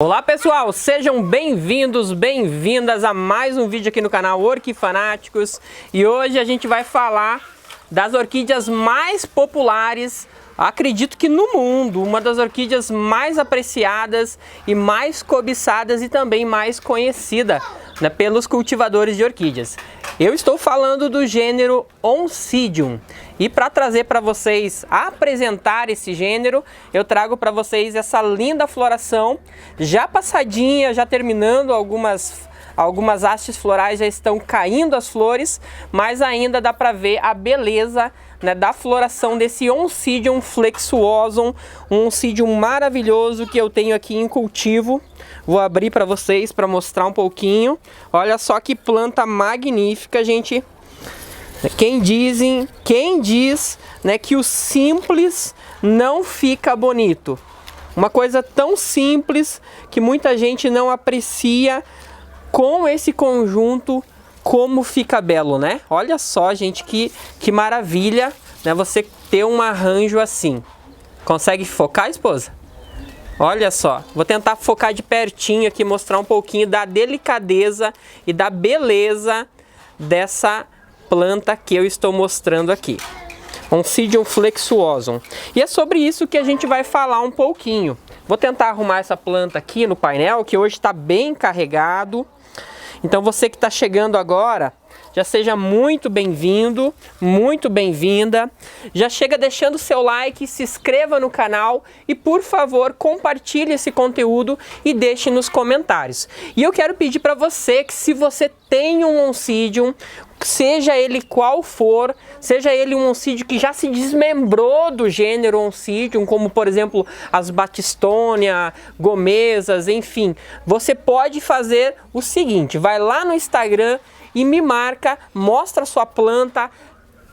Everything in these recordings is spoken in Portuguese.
Olá pessoal, sejam bem-vindos, bem-vindas a mais um vídeo aqui no canal Orquifanáticos. E hoje a gente vai falar das orquídeas mais populares, acredito que no mundo, uma das orquídeas mais apreciadas e mais cobiçadas e também mais conhecida, né, pelos cultivadores de orquídeas. Eu estou falando do gênero Oncidium. E para trazer para vocês, apresentar esse gênero, eu trago para vocês essa linda floração, já passadinha, já terminando, algumas hastes florais já estão caindo as flores, mas ainda dá para ver a beleza, né, da floração desse Oncidium flexuosum, um Oncidium maravilhoso que eu tenho aqui em cultivo. Vou abrir para vocês para mostrar um pouquinho. Olha só que planta magnífica, gente. Quem diz, né, que o simples não fica bonito. Uma coisa tão simples que muita gente não aprecia com esse conjunto como fica belo, né? Olha só, gente, que maravilha, né, você ter um arranjo assim. Consegue focar, esposa? Olha só, vou tentar focar de pertinho aqui, mostrar um pouquinho da delicadeza e da beleza dessa planta que eu estou mostrando aqui. Oncidium flexuosum. E é sobre isso que a gente vai falar um pouquinho. Vou tentar arrumar essa planta aqui no painel, que hoje está bem carregado. Então você que está chegando agora, já seja muito bem-vindo, muito bem-vinda. Já chega deixando seu like, se inscreva no canal e, por favor, compartilhe esse conteúdo e deixe nos comentários. E eu quero pedir para você que, se você tem um Oncidium, seja ele qual for, seja ele um Oncidium que já se desmembrou do gênero Oncidium, como por exemplo as Batistônia, Gomesas, enfim, você pode fazer o seguinte: vai lá no Instagram e me marca, mostra a sua planta,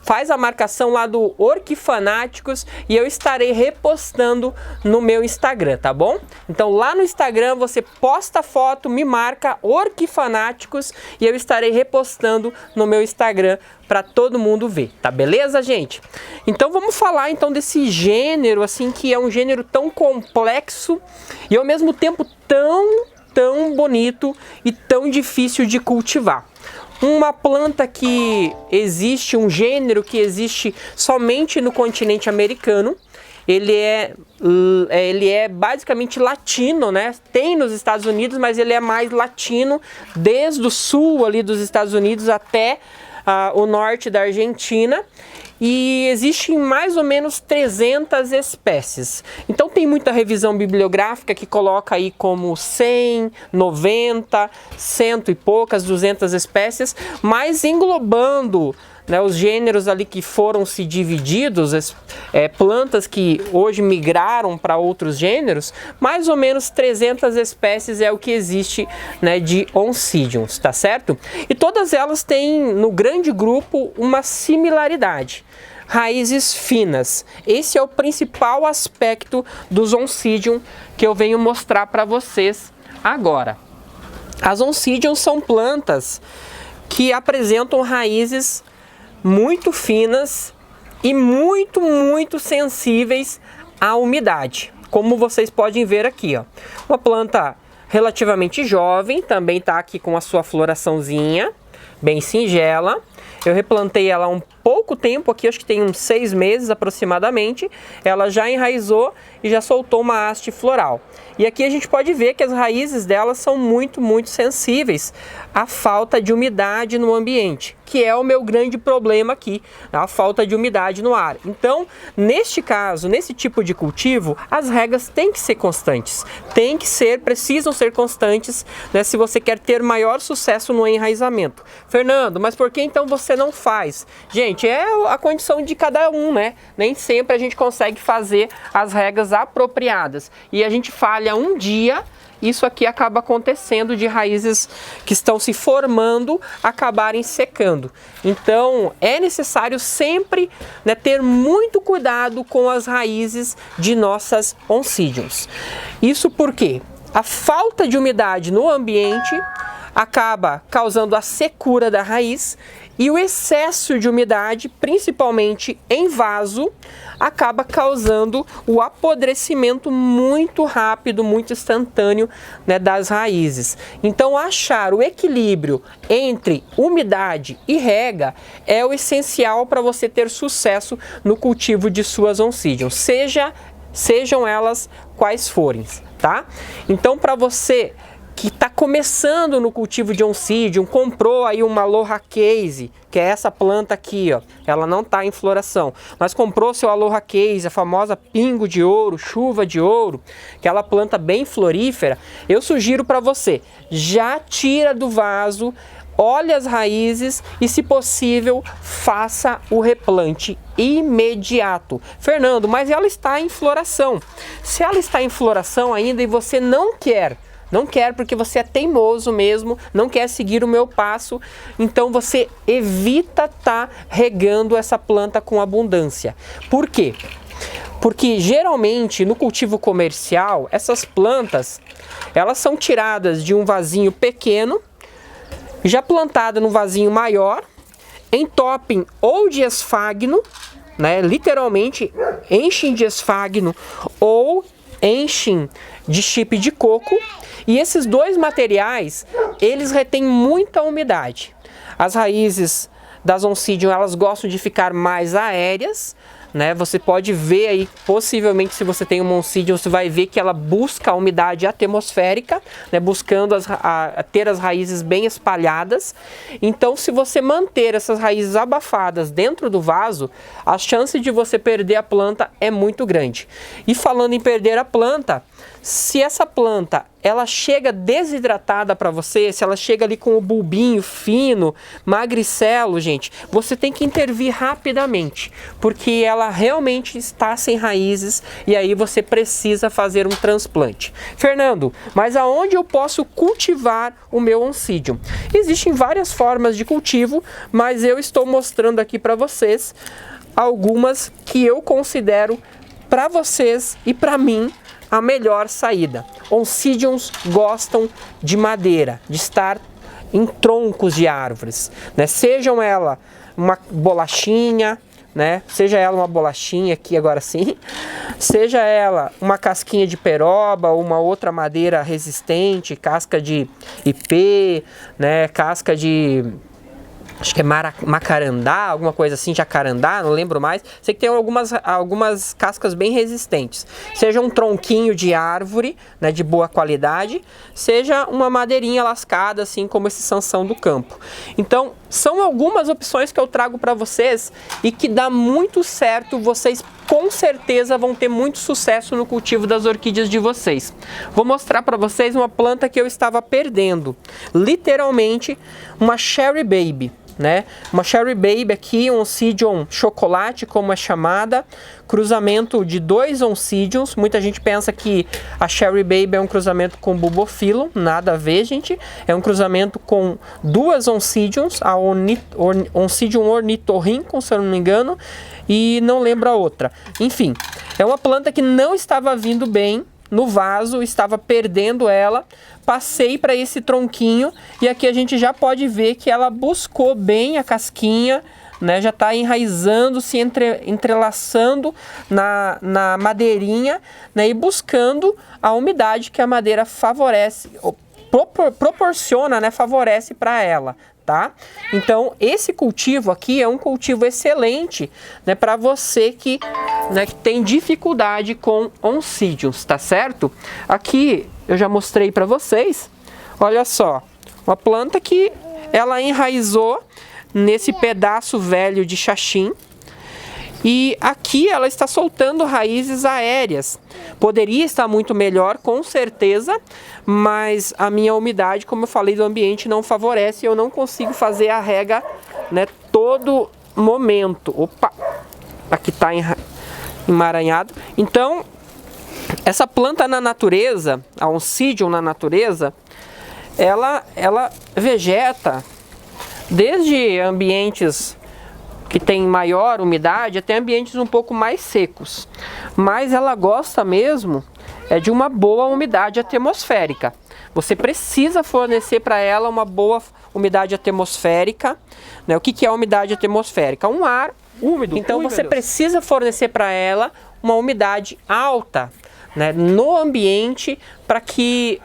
faz a marcação lá do Orquifanáticos e eu estarei repostando no meu Instagram, tá bom? Então lá no Instagram você posta foto, me marca Orquifanáticos e eu estarei repostando no meu Instagram para todo mundo ver, tá beleza, gente? Então vamos falar então desse gênero, assim, que é um gênero tão complexo e ao mesmo tempo tão bonito e tão difícil de cultivar. Uma planta que existe, um gênero que existe somente no continente americano. Ele é basicamente latino, né? Tem nos Estados Unidos, mas ele é mais latino, desde o sul ali dos Estados Unidos até o norte da Argentina. E existem mais ou menos 300 espécies. Então tem muita revisão bibliográfica que coloca aí como 100, 90, 100 e poucas, 200 espécies, mas englobando, né, os gêneros ali que foram se divididos, plantas que hoje migraram para outros gêneros, mais ou menos 300 espécies é o que existe, né, de Oncidiums, tá certo? E todas elas têm no grande grupo uma similaridade: raízes finas. Esse é o principal aspecto dos Oncidium que eu venho mostrar para vocês agora. As Oncidiums são plantas que apresentam raízes muito finas e muito sensíveis à umidade, como vocês podem ver aqui, ó. Uma planta relativamente jovem, também está aqui com a sua floraçãozinha bem singela. Eu replantei ela há um pouco tempo aqui, acho que tem uns 6 meses aproximadamente. Ela já enraizou e já soltou uma haste floral. E aqui a gente pode ver que as raízes dela são muito sensíveis à falta de umidade no ambiente, que é o meu grande problema aqui, a falta de umidade no ar. Então, neste caso, nesse tipo de cultivo, as regas têm que ser constantes, precisam ser constantes, né, se você quer ter maior sucesso no enraizamento. Fernando, mas por que então você não faz? Gente, é a condição de cada um, né? Nem sempre a gente consegue fazer as regas apropriadas. E a gente falha um dia, isso aqui acaba acontecendo de raízes que estão se formando acabarem secando. Então é necessário sempre, né, ter muito cuidado com as raízes de nossas Oncidiums. Isso porque a falta de umidade no ambiente acaba causando a secura da raiz e o excesso de umidade, principalmente em vaso, acaba causando o apodrecimento muito rápido, muito instantâneo, né, das raízes. Então, achar o equilíbrio entre umidade e rega é o essencial para você ter sucesso no cultivo de suas Oncidium, sejam elas quais forem, tá? Então, para você que está começando no cultivo de Oncidium, comprou aí uma Aloha Case, que é essa planta aqui, ó, ela não está em floração, mas comprou seu Aloha Case, a famosa pingo de ouro, chuva de ouro, aquela planta bem florífera, eu sugiro para você, já tira do vaso, olha as raízes e, se possível, faça o replante imediato. Fernando, mas ela está em floração. Se ela está em floração ainda e você não quer porque você é teimoso mesmo, não quer seguir o meu passo, então você evita estar regando essa planta com abundância. Por quê? Porque geralmente no cultivo comercial, essas plantas, elas são tiradas de um vasinho pequeno, já plantada num vasinho maior, entopem ou de esfagno, né, literalmente enchem de esfagno ou enchem de chip de coco, e esses dois materiais, eles retêm muita umidade. As raízes das Oncidium, elas gostam de ficar mais aéreas, né? Você pode ver aí, possivelmente, se você tem uma Oncidium, você vai ver que ela busca a umidade atmosférica, né? Buscando ter as raízes bem espalhadas. Então, se você manter essas raízes abafadas dentro do vaso, a chance de você perder a planta é muito grande. E falando em perder a planta, se essa planta ela chega desidratada para você, se ela chega ali com o bulbinho fino, magricelo, gente, você tem que intervir rapidamente, porque ela realmente está sem raízes e aí você precisa fazer um transplante. Fernando, mas aonde eu posso cultivar o meu Oncidium? Existem várias formas de cultivo, mas eu estou mostrando aqui para vocês algumas que eu considero para vocês e para mim a melhor saída. Oncidiums gostam de madeira, de estar em troncos de árvores, né? Sejam ela uma bolachinha, né? Seja ela uma bolachinha aqui agora sim, seja ela uma casquinha de peroba ou uma outra madeira resistente, casca de ipê, né? Casca de, acho que é macarandá, alguma coisa assim, jacarandá, não lembro mais. Sei que tem algumas cascas bem resistentes. Seja um tronquinho de árvore, né, de boa qualidade, seja uma madeirinha lascada, assim como esse Sansão do campo. Então, são algumas opções que eu trago para vocês e que dá muito certo. Vocês com certeza vão ter muito sucesso no cultivo das orquídeas de vocês. Vou mostrar para vocês uma planta que eu estava perdendo. Literalmente, uma Cherry Baby, né? Uma Cherry Baby aqui, um Oncidium chocolate, como é chamada, cruzamento de dois Oncidiums. Muita gente pensa que a Cherry Baby é um cruzamento com Bulbophyllum, nada a ver, gente. É um cruzamento com duas Oncidiums, a Oncidium ornitorrinco, se eu não me engano, e não lembro a outra. Enfim, é uma planta que não estava vindo bem no vaso, estava perdendo ela. Passei para esse tronquinho e aqui a gente já pode ver que ela buscou bem a casquinha, né? Já está enraizando, se entrelaçando na madeirinha, né? E buscando a umidade que a madeira favorece, proporciona, né? Favorece para ela. Tá? Então, esse cultivo aqui é um cultivo excelente, né, para você que, né, que tem dificuldade com Oncidiums, tá certo? Aqui eu já mostrei para vocês, olha só, uma planta que ela enraizou nesse pedaço velho de xaxim. E aqui ela está soltando raízes aéreas. Poderia estar muito melhor, com certeza, mas a minha umidade, como eu falei, do ambiente não favorece. Eu não consigo fazer a rega, né, todo momento. Opa, aqui está emaranhado. Então, essa planta na natureza, a Oncidium na natureza, ela vegeta desde ambientes que tem maior umidade até ambientes um pouco mais secos, mas ela gosta mesmo é de uma boa umidade atmosférica. Você precisa fornecer para ela uma boa umidade atmosférica, né? O que é a umidade atmosférica? Um ar úmido. Então você precisa fornecer para ela uma umidade alta, né, no ambiente, para que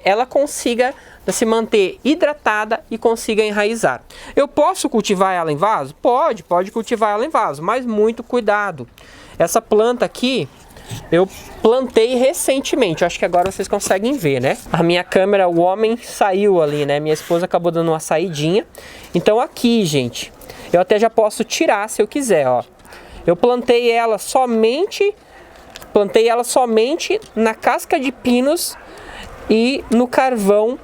ela consiga se manter hidratada e consiga enraizar. Eu posso cultivar ela em vaso? Pode cultivar ela em vaso, mas muito cuidado. Essa planta aqui eu plantei recentemente, acho que agora vocês conseguem ver, né? A minha câmera, o homem saiu ali, né? Minha esposa acabou dando uma saidinha. Então aqui, gente, eu até já posso tirar se eu quiser, ó. Eu plantei ela somente na casca de pinos e no carvão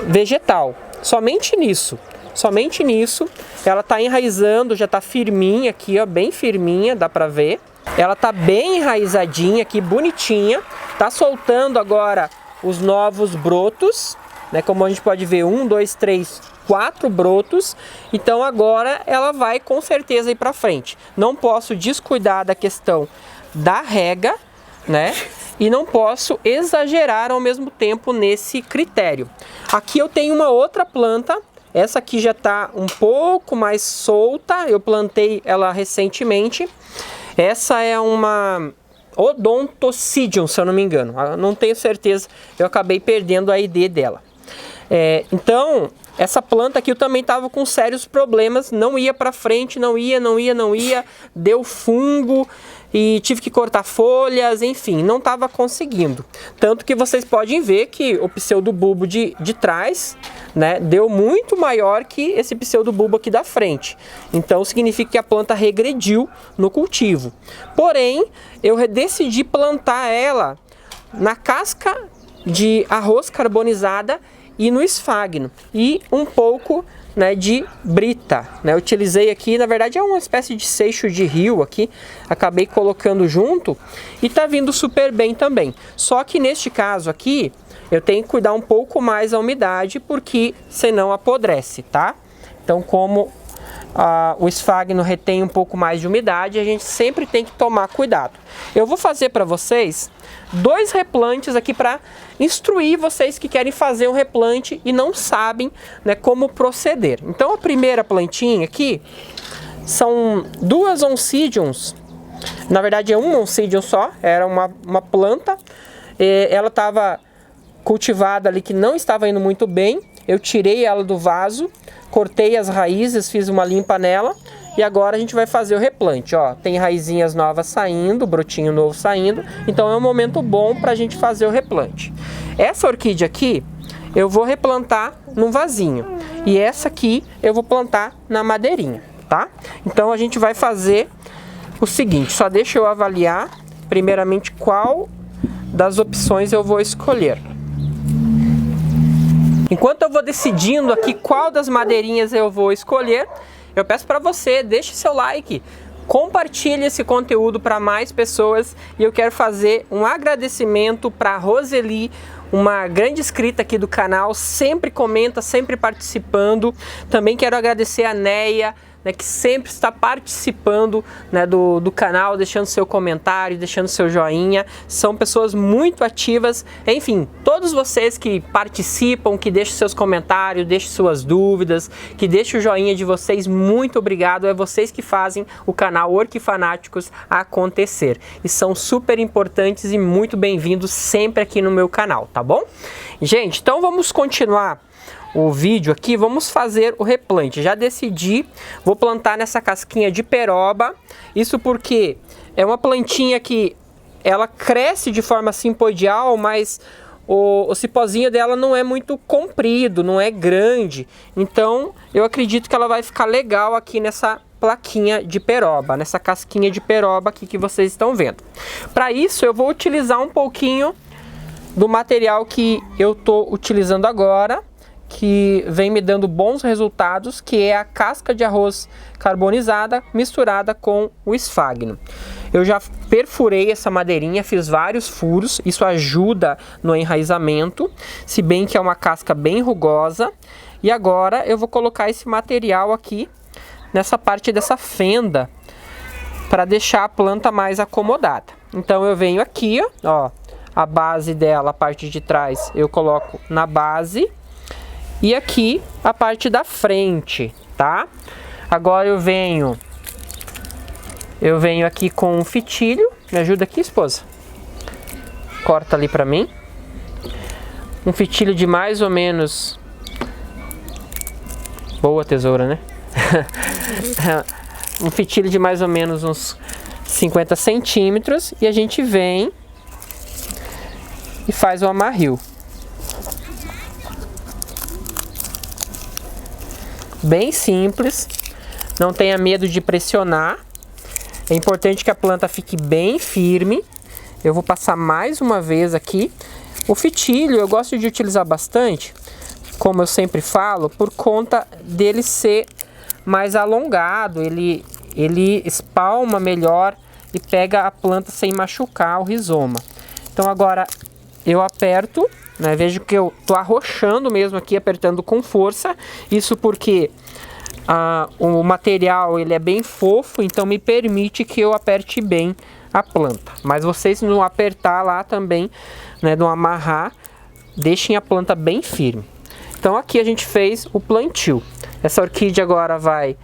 vegetal. Somente nisso. Ela tá enraizando, já tá firminha aqui, ó, bem firminha, dá pra ver. Ela tá bem enraizadinha aqui, bonitinha. Tá soltando agora os novos brotos, né? Como a gente pode ver, 1, 2, 3, 4 brotos. Então agora ela vai com certeza ir para frente. Não posso descuidar da questão da rega, né? E não posso exagerar ao mesmo tempo nesse critério. Aqui eu tenho uma outra planta. Essa aqui já tá um pouco mais solta. Eu plantei ela recentemente. Essa é uma Odontocidium, se eu não me engano. Eu não tenho certeza, eu acabei perdendo a ID dela. Então, essa planta aqui eu também estava com sérios problemas, não ia para frente, não ia, deu fungo e tive que cortar folhas, enfim, não estava conseguindo. Tanto que vocês podem ver que o pseudobulbo de trás, né, deu muito maior que esse pseudobulbo aqui da frente. Então significa que a planta regrediu no cultivo. Porém, eu decidi plantar ela na casca de arroz carbonizada e no esfagno e um pouco, né, de brita, né? Eu utilizei aqui, na verdade é uma espécie de seixo de rio aqui, acabei colocando junto e tá vindo super bem também. Só que neste caso aqui eu tenho que cuidar um pouco mais a umidade, porque senão apodrece, tá? Então, como o esfagno retém um pouco mais de umidade, a gente sempre tem que tomar cuidado. Eu vou fazer para vocês 2 replantes aqui para instruir vocês que querem fazer um replante e não sabem, né, como proceder. Então a primeira plantinha aqui são 2 Oncidiums. Na verdade é um Oncidium só, era uma planta. Ela estava cultivada ali que não estava indo muito bem. Eu tirei ela do vaso, cortei as raízes, fiz uma limpa nela. E agora a gente vai fazer o replante, ó. Tem raizinhas novas saindo, brotinho novo saindo. Então é um momento bom para a gente fazer o replante. Essa orquídea aqui eu vou replantar num vasinho. E essa aqui eu vou plantar na madeirinha, tá? Então a gente vai fazer o seguinte, só deixa eu avaliar primeiramente qual das opções eu vou escolher. Enquanto eu vou decidindo aqui qual das madeirinhas eu vou escolher, eu peço para você, deixe seu like, compartilhe esse conteúdo para mais pessoas e eu quero fazer um agradecimento para a Roseli, uma grande inscrita aqui do canal, sempre comenta, sempre participando. Também quero agradecer a Neia, né, que sempre está participando, né, do canal, deixando seu comentário, deixando seu joinha. São pessoas muito ativas. Enfim, todos vocês que participam, que deixam seus comentários, deixem suas dúvidas, que deixem o joinha de vocês, muito obrigado. É vocês que fazem o canal Orquifanáticos acontecer. E são super importantes e muito bem-vindos sempre aqui no meu canal, tá bom? Gente, então vamos continuar o vídeo aqui, vamos fazer o replante. Já decidi, vou plantar nessa casquinha de peroba. Isso porque é uma plantinha que ela cresce de forma simpoidial, mas o cipózinho dela não é muito comprido, não é grande. Então eu acredito que ela vai ficar legal aqui nessa plaquinha de peroba, nessa casquinha de peroba aqui que vocês estão vendo. Para isso eu vou utilizar um pouquinho do material que eu estou utilizando agora, que vem me dando bons resultados, que é a casca de arroz carbonizada misturada com o esfagno. Eu já perfurei essa madeirinha, fiz vários furos, isso ajuda no enraizamento, se bem que é uma casca bem rugosa. E agora eu vou colocar esse material aqui nessa parte dessa fenda para deixar a planta mais acomodada. Então eu venho aqui, ó, a base dela, a parte de trás, eu coloco na base. E aqui a parte da frente, tá? Agora eu venho aqui com um fitilho. Me ajuda aqui, esposa? Corta ali pra mim. Um fitilho de mais ou menos... Boa tesoura, né? Um fitilho de mais ou menos uns 50 centímetros. E a gente vem e faz o amarrio. Bem simples. Não tenha medo de pressionar. É importante que a planta fique bem firme. Eu vou passar mais uma vez aqui. O fitilho eu gosto de utilizar bastante, como eu sempre falo, por conta dele ser mais alongado. Ele espalma melhor e pega a planta sem machucar o rizoma. Então agora eu aperto, né? Vejo que eu tô arrochando mesmo aqui, apertando com força. Isso porque o material ele é bem fofo, então me permite que eu aperte bem a planta. Mas vocês não apertar lá também, né, não amarrar, deixem a planta bem firme. Então aqui a gente fez o plantio. Essa orquídea agora vai,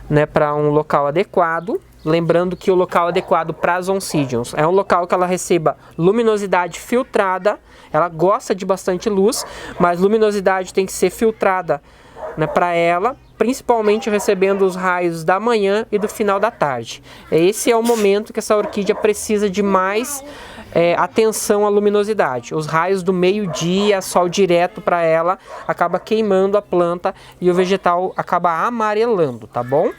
né, para um local adequado. Lembrando que o local adequado para as oncidiums é um local que ela receba luminosidade filtrada. Ela gosta de bastante luz, mas luminosidade tem que ser filtrada, né, para ela, principalmente recebendo os raios da manhã e do final da tarde. Esse é o momento que essa orquídea precisa de mais atenção à luminosidade. Os raios do meio-dia, sol direto para ela, acaba queimando a planta e o vegetal acaba amarelando, tá bom?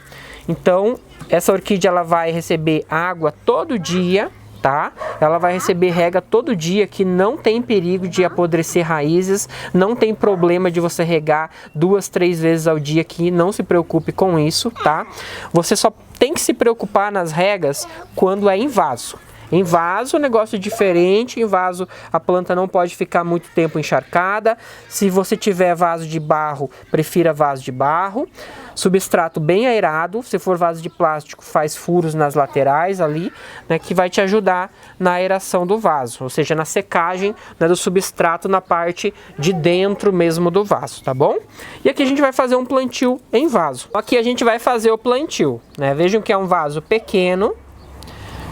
Então, essa orquídea ela vai receber água todo dia, tá? Ela vai receber rega todo dia, que não tem perigo de apodrecer raízes, não tem problema de você regar 2, 3 vezes ao dia, que não se preocupe com isso, tá? Você só tem que se preocupar nas regas quando é em vaso. Em vaso, negócio diferente. Em vaso, a planta não pode ficar muito tempo encharcada. Se você tiver vaso de barro, prefira vaso de barro. Substrato bem aerado. Se for vaso de plástico, faz furos nas laterais ali, né, que vai te ajudar na aeração do vaso, ou seja, na secagem, né, do substrato na parte de dentro mesmo do vaso, tá bom? E aqui a gente vai fazer um plantio em vaso. Aqui a gente vai fazer o plantio, né? Vejam que é um vaso pequeno,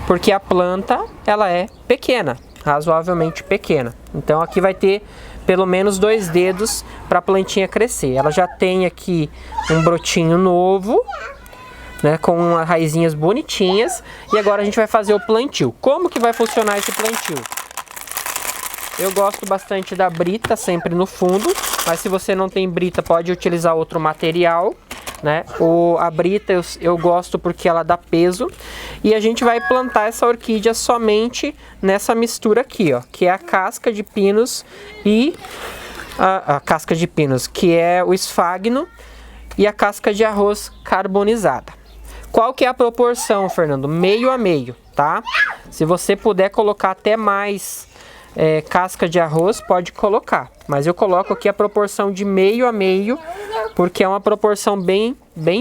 porque a planta ela é pequena, razoavelmente pequena. Então aqui vai ter pelo menos 2 dedos para a plantinha crescer. Ela já tem aqui um brotinho novo, né, com as raizinhas bonitinhas. E agora a gente vai fazer o plantio. Como que vai funcionar esse plantio? Eu gosto bastante da brita sempre no fundo, mas se você não tem brita pode utilizar outro material, né? A brita eu gosto porque ela dá peso. E a gente vai plantar essa orquídea somente nessa mistura aqui, ó, que é a casca de pinos e a casca de pinos, que é o esfagno, e a casca de arroz carbonizada. Qual que é a proporção, Fernando? Meio a meio, tá? Se você puder colocar até mais casca de arroz, pode colocar, mas eu coloco aqui a proporção de meio a meio, porque é uma proporção bem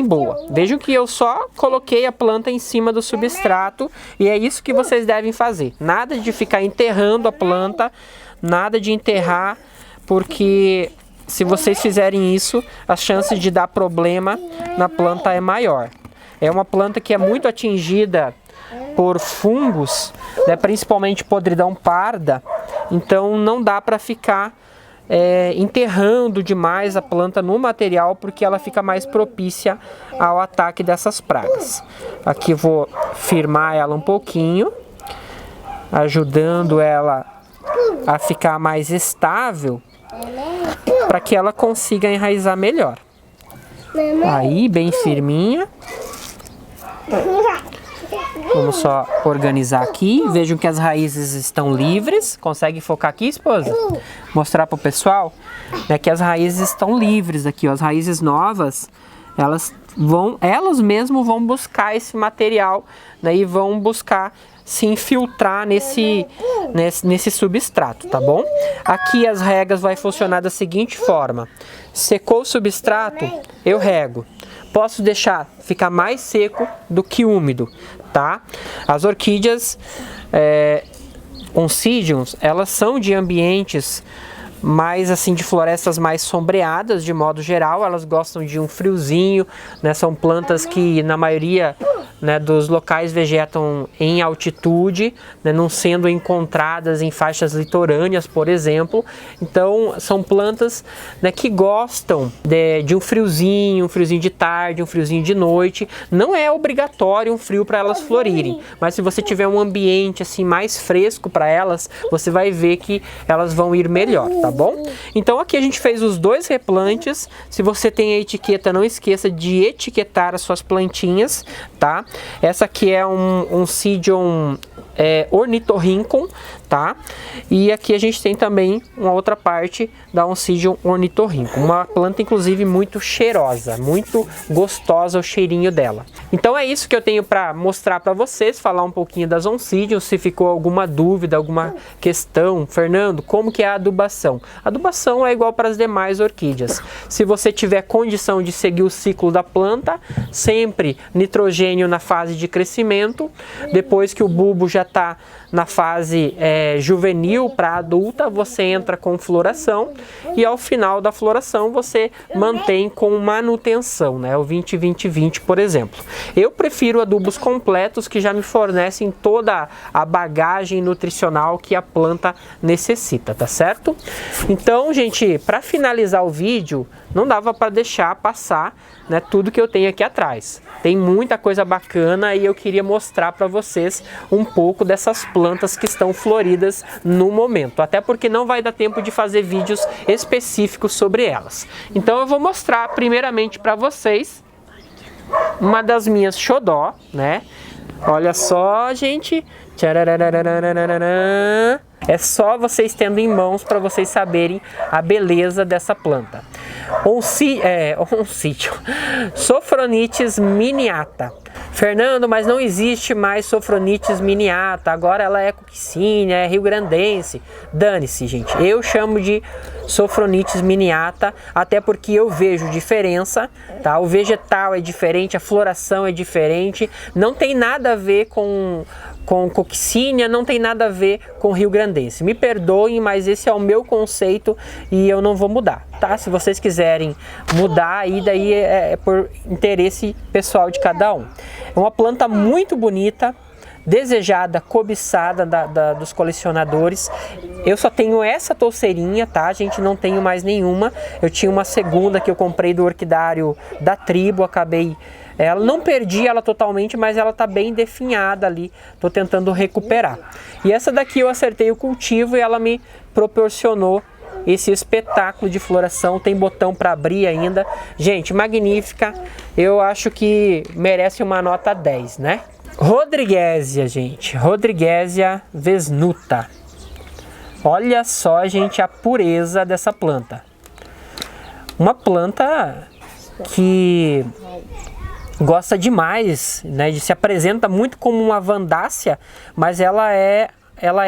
boa. Vejam que eu só coloquei a planta em cima do substrato, e é isso que vocês devem fazer. Nada de ficar enterrando a planta, nada de enterrar, porque se vocês fizerem isso, as chances de dar problema na planta é maior. É uma planta que é muito atingida por fungos, né, principalmente podridão parda, então não dá para ficar enterrando demais a planta no material, porque ela fica mais propícia ao ataque dessas pragas. Aqui vou firmar ela um pouquinho, ajudando ela a ficar mais estável, para que ela consiga enraizar melhor. Aí, bem firminha. Vamos só organizar aqui. Vejam que as raízes estão livres. Consegue focar aqui, esposa? Mostrar para o pessoal, né, que as raízes estão livres aqui, ó. As raízes novas, elas mesmo vão buscar esse material, né, e vão buscar se infiltrar nesse substrato, tá bom? Aqui as regas vai funcionar da seguinte forma: secou o substrato, eu rego. Posso deixar ficar mais seco do que úmido, tá? As orquídeas oncidiums, elas são de ambientes mais assim, de florestas mais sombreadas, de modo geral. Elas gostam de um friozinho, né? São plantas que na maioria, né, dos locais vegetam em altitude, né, não sendo encontradas em faixas litorâneas, por exemplo. Então são plantas, né, que gostam de um friozinho de tarde, um friozinho de noite. Não é obrigatório um frio para elas florirem, mas se você tiver um ambiente assim mais fresco para elas, você vai ver que elas vão ir melhor, tá bom? Então aqui a gente fez os 2 replantes. Se você tem a etiqueta, não esqueça de etiquetar as suas plantinhas, tá? Essa aqui é um Oncidium Ornitorhynchum, tá? E aqui a gente tem também uma outra parte da Oncidium Ornitorhynchum, uma planta inclusive muito cheirosa, muito gostosa o cheirinho dela. Então é isso que eu tenho para mostrar para vocês, falar um pouquinho das Oncidiums. Se ficou alguma dúvida, alguma questão, Fernando, como que é a adubação? A adubação é igual para as demais orquídeas. Se você tiver condição de seguir o ciclo da planta, sempre nitrogênio na fase de crescimento, depois que o bulbo já está na fase juvenil para adulta, você entra com floração e ao final da floração você mantém com manutenção, né? O 20-20-20, por exemplo. Eu prefiro adubos completos que já me fornecem toda a bagagem nutricional que a planta necessita, tá certo? Então, gente, para finalizar o vídeo, não dava para deixar passar, né, tudo que eu tenho aqui atrás. Tem muita coisa bacana e eu queria mostrar para vocês um pouco dessas plantas que estão floridas no momento, até porque não vai dar tempo de fazer vídeos específicos sobre elas. Então eu vou mostrar primeiramente para vocês uma das minhas xodó, né? Olha só, gente. É só vocês tendo em mãos para vocês saberem a beleza dessa planta. Sophronitis miniata. Fernando, mas não existe mais Sophronitis miniata, agora ela é Coccicina, é rio-grandense. Dane-se, gente. Eu chamo de Sophronitis miniata, até porque eu vejo diferença, tá? O vegetal é diferente, a floração é diferente, não tem nada a ver com Coccicina, não tem nada a ver com rio-grandense. Me perdoem, mas esse é o meu conceito e eu não vou mudar, tá? Se vocês quiserem mudar, aí daí é por interesse pessoal de cada um. É uma planta muito bonita, desejada, cobiçada dos colecionadores. Eu só tenho essa touceirinha, tá? Gente, não tenho mais nenhuma. Eu tinha uma segunda que eu comprei do orquidário da tribo, acabei... Ela não perdi ela totalmente, mas ela tá bem definhada ali. Tô tentando recuperar. E essa daqui eu acertei o cultivo e ela me proporcionou esse espetáculo de floração. Tem botão para abrir ainda. Gente, magnífica. Eu acho que merece uma nota 10, né? Rodriguesia, gente. Rodriguesia vesnuta. Olha só, gente, a pureza dessa planta. Uma planta que gosta demais, né, se apresenta muito como uma vandácea, mas ela é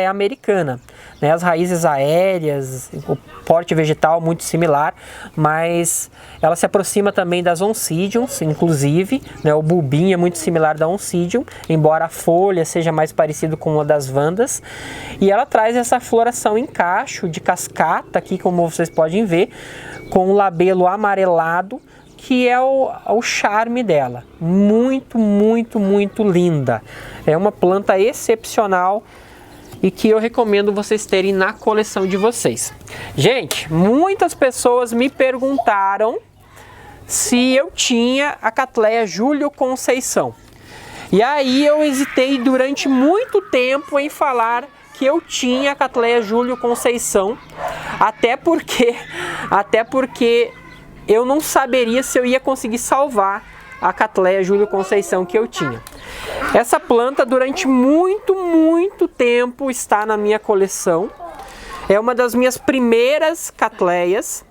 americana, né? As raízes aéreas, o porte vegetal muito similar, mas ela se aproxima também das Oncidiums, inclusive, né? O bulbinho é muito similar da Oncidium, embora a folha seja mais parecido com uma das vandas, e ela traz essa floração em cacho de cascata aqui, como vocês podem ver, com um labelo amarelado, que é o charme dela. Muito, muito, muito linda. É uma planta excepcional e que eu recomendo vocês terem na coleção de vocês. Gente, muitas pessoas me perguntaram se eu tinha a Cattleya Julio Conceição. E aí eu hesitei durante muito tempo em falar que eu tinha a Cattleya Julio Conceição, até porque eu não saberia se eu ia conseguir salvar a Cattleya Julio Conceição que eu tinha. Essa planta durante muito, muito tempo está na minha coleção. É uma das minhas primeiras Cattleyas.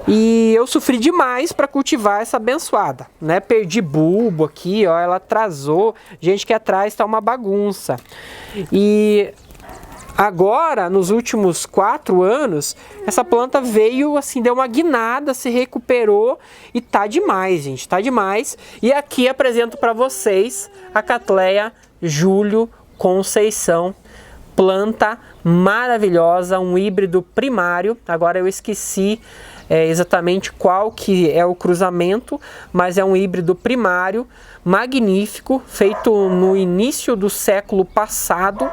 E eu sofri demais para cultivar essa abençoada, né? Perdi bulbo aqui, ó, ela atrasou. Gente, que atrás está uma bagunça. E agora, nos últimos 4 anos, essa planta veio assim, deu uma guinada, se recuperou e tá demais, gente, tá demais. E aqui apresento para vocês a Cattleya Julio Conceição, planta maravilhosa, um híbrido primário. Agora eu esqueci exatamente qual que é o cruzamento, mas é um híbrido primário magnífico, feito no início do século passado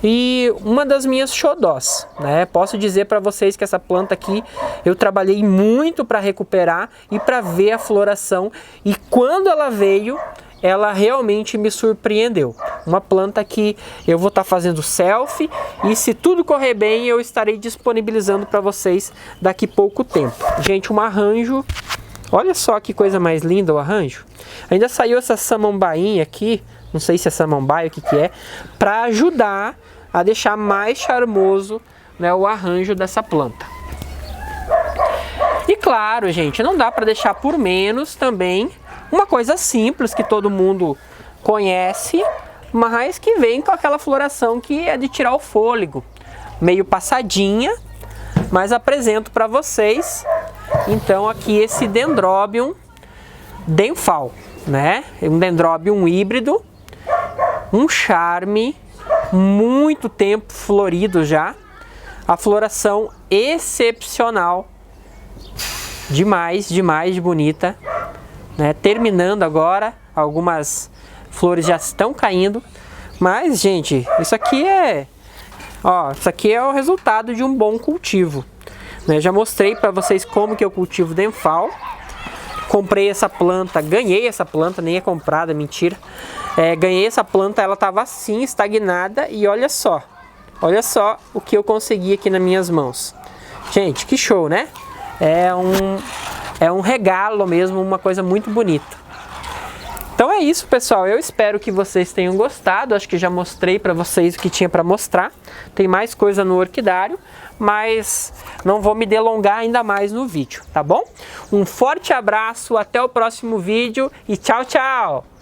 e uma das minhas xodós, né? Posso dizer para vocês que essa planta aqui eu trabalhei muito para recuperar e para ver a floração, e quando ela veio, ela realmente me surpreendeu. Uma planta que eu vou estar fazendo selfie e, se tudo correr bem, eu estarei disponibilizando para vocês daqui pouco tempo. Gente, um arranjo, olha só que coisa mais linda o arranjo. Ainda saiu essa samambainha aqui, não sei se é samambaia, o que é, para ajudar a deixar mais charmoso, né, o arranjo dessa planta. E claro, gente, não dá para deixar por menos também uma coisa simples que todo mundo conhece, mas que vem com aquela floração que é de tirar o fôlego. Meio passadinha, mas apresento para vocês, então, aqui esse Dendrobium Denfal, né? Um Dendrobium híbrido, um charme, muito tempo florido já, a floração excepcional, demais, demais de bonita, né? Terminando agora, algumas flores já estão caindo, mas, gente, isso aqui é o resultado de um bom cultivo, né? Já mostrei para vocês como que eu cultivo Denfal. Comprei essa planta, ganhei essa planta, nem é comprada, mentira. Ganhei essa planta, ela estava assim, estagnada, e olha só o que eu consegui aqui nas minhas mãos. Gente, que show, né? É um regalo mesmo, uma coisa muito bonita. Então é isso, pessoal, eu espero que vocês tenham gostado. Acho que já mostrei para vocês o que tinha para mostrar. Tem mais coisa no orquidário, mas não vou me delongar ainda mais no vídeo, tá bom? Um forte abraço, até o próximo vídeo e tchau, tchau!